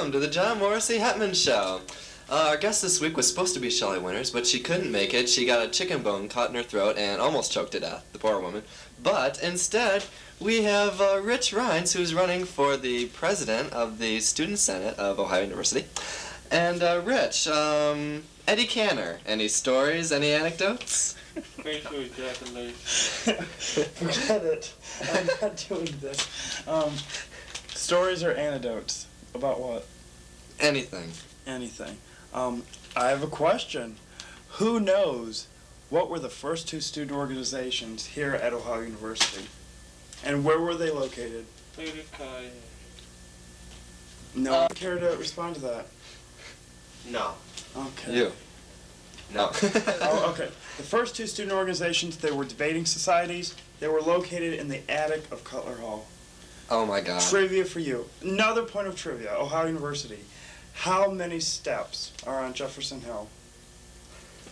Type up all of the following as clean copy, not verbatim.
welcome to the John Morrisey Hetman Show. Our guest this week was supposed to be Shelley Winters, but she couldn't make it. She got a chicken bone caught in her throat and almost choked to death, the poor woman. But instead, we have Rich Rines, who's running for the president of the Student Senate of Ohio University. And Rich, Eddie Canner, any stories, any anecdotes? Facial ejaculation. Forget it. I'm not doing this. Stories or anecdotes? About what? Anything. Anything. I have a question. Who knows what were the first two student organizations here at Ohio University? And where were they located? No one care to respond to that? No. Okay. You. No. Oh, okay. The first two student organizations, they were debating societies. They were located in the attic of Cutler Hall. Oh my God. Trivia for you. Another point of trivia. Ohio University. How many steps are on Jefferson Hill?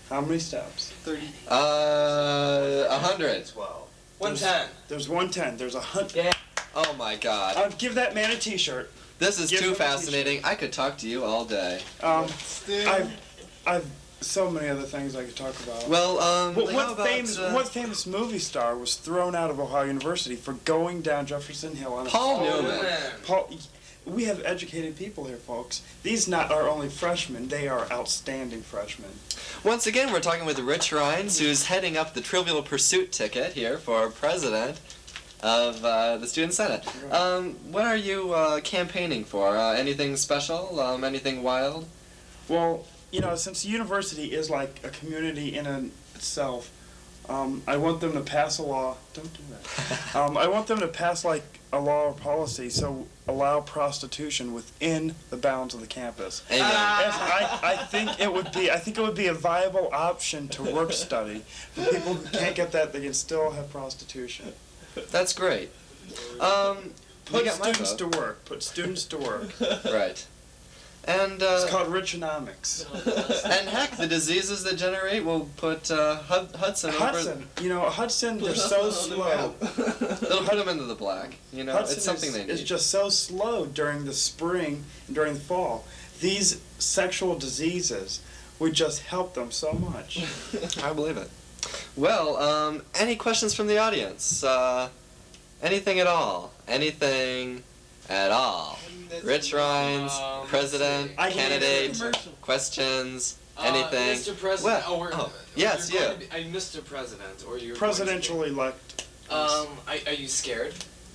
How many steps? 30. 100. 12. 110. There's 110. There's 100. Yeah. Oh my God. I'll give that man a T-shirt. This is Give too him a fascinating. I could talk to you all day. I've so many other things I could talk about. Well, What how about, famous movie star was thrown out of Ohio University for going down Jefferson Hill on a Paul solo- Newman. Paul, we have educated people here, folks. These not are only freshmen; they are outstanding freshmen. Once again, we're talking with Rich Rines, who's heading up the Trivial Pursuit ticket here for president of the Student Senate. What are you campaigning for? Anything special? Anything wild? Well, you know, since the university is like a community in itself, I want them to pass a law. Don't do that. I want them to pass like a law or policy so allow prostitution within the bounds of the campus. Amen. Yes, I think it would be. I think it would be a viable option to work study for people who can't get that. They can still have prostitution. That's great. Put you got my students to vote. work. Put students to work. Right. And It's called Richonomics. and heck, the diseases that generate will put Hudson over. Hudson, you know, Hudson, they're so slow. They'll put them into the black. You know, Hudson it's something they need. is just so slow during the spring and during the fall. These sexual diseases would just help them so much. I believe it. Well, any questions from the audience? Anything at all? Anything at all? Rich Rines, president, candidate, questions, anything? Mr. President, yes, you're you. going to be, Mr. President, or you're Presidential elect. Are you scared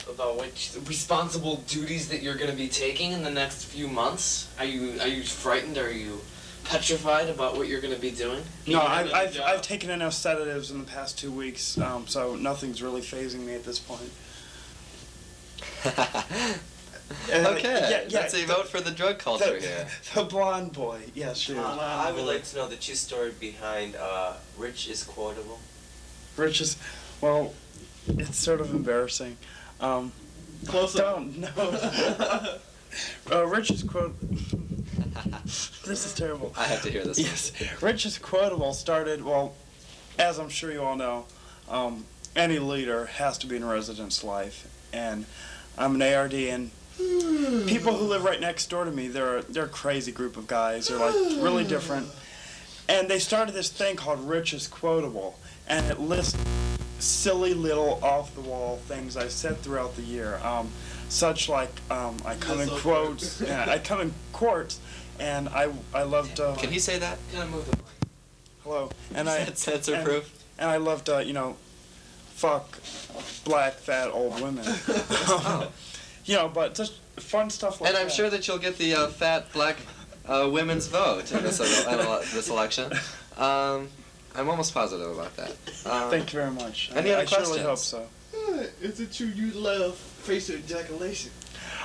about what responsible duties that you're going to be taking in the next few months? Are you frightened? Are you petrified about what you're going to be doing? No, I've taken enough sedatives in the past 2 weeks, so nothing's really phasing me at this point. Okay, let's vote for the drug culture here. The blonde boy, yes, sure. I would like to know the true story behind Richest Quotable. Rich is, well, it's sort of embarrassing. Close up. Don't, no. Richest quote. This is terrible. I have to hear this. Yes, Richest Quotable started, well, as I'm sure you all know, any leader has to be in a resident's life, and I'm an ARD, and people who live right next door to me, they're a crazy group of guys. They're like really different, and they started this thing called Richest Quotable, and it lists silly little off-the-wall things I said throughout the year, such like I come in quotes, I come in quotes, and I loved. Can he say that? Kind of move the mic. Hello, and I Censor proof. and I loved you know, fuck black fat old women. You know, but just fun stuff like And that. I'm sure that you'll get the fat black women's vote in this election. I'm almost positive about that. Thank you very much. Any other I surely questions? hope so. Is it true you love facial ejaculation?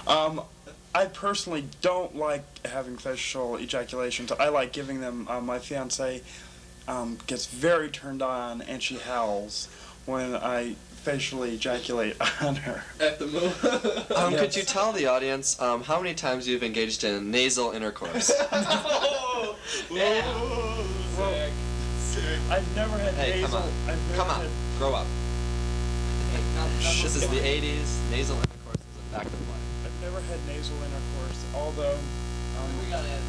I personally don't like having facial ejaculations. I like giving them. My fiance gets very turned on, and she howls when I facially ejaculate on her. At the moment. Yes. Could you tell the audience how many times you've engaged in nasal intercourse? Oh, Yeah. sick. I've never had Hey, nasal. come on. I've never Come on, had- grow up. Not This is the 80s. Nasal intercourse is a fact of life. I've never had nasal intercourse, although We gotta add.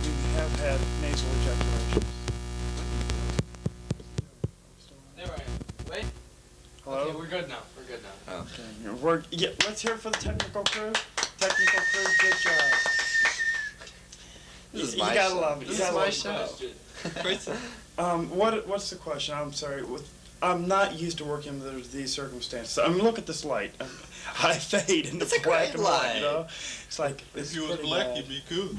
We have had nasal ejaculations. There I am. Wait. Hello? Okay, we're good now. We're good now. Okay. Yeah, let's hear it for the technical crew. Technical crew, good job. This is You my gotta show. love it. This You is gotta my love it. show. What's the question? I'm sorry. I'm not used to working under these circumstances. I mean, look at this light. I fade into It's a black great and white. light. You know, it's like If you was pretty black, bad. you'd be cool.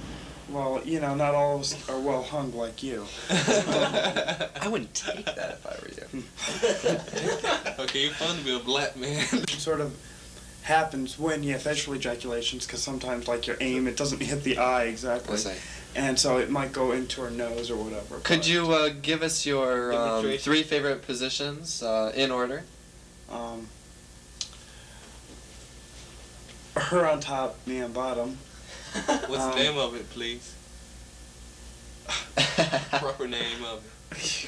Well, not all of us are well hung like you. I wouldn't take that if I were you. Okay, you're fun to be a black man. Sort of happens when you have facial ejaculations, because sometimes, like, your aim, it doesn't hit the eye exactly. I see. And so it might go into her nose or whatever. Could but, you give us your Demonstration. 3 favorite positions in order? her on top, me on bottom. What's the name of it, please? Proper name of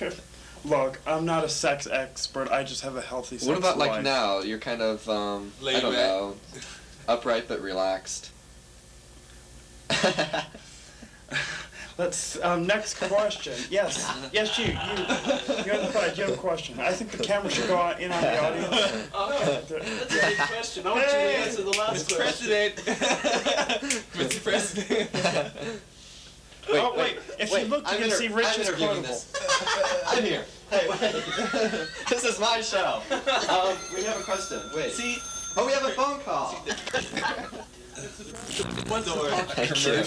it. Look, I'm not a sex expert. I just have a healthy sex What about like life. now? You're kind of I Laid don't back. know, upright but relaxed. Let's next question. Yes, yes, you're in the front. You have a question. I think the camera should go in on the audience. That's a good question. I want you to answer the last Mr. question. President. Mr. President. Wait. If you look, you can see Richest Quotable. I'm here. Hey, wait. This is my show. We have a question. Wait. See, Oh, we have a phone call. one door. Thank you.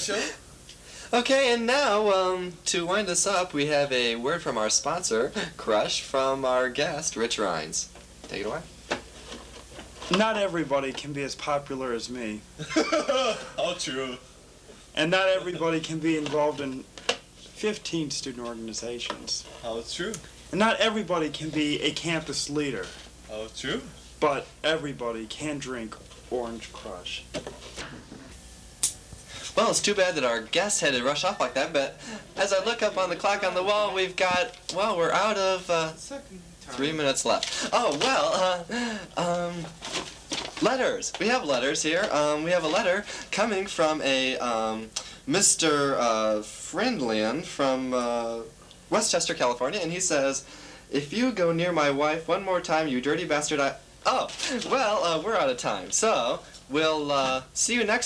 Okay, and now, to wind us up, we have a word from our sponsor, Crush, from our guest, Rich Rhines. Take it away. Not everybody can be as popular as me, All true. and not everybody can be involved in 15 student organizations, All true. and not everybody can be a campus leader, All true. but everybody can drink Orange Crush. Well, it's too bad that our guest had to rush off like that, but as I look up on the clock on the wall, we've got, well, we're out of 3 minutes left. Oh, well, letters. We have letters here. We have a letter coming from a Mr. Friendlian from Westchester, California, and he says, "If you go near my wife one more time, you dirty bastard, Oh, well, we're out of time, so we'll see you next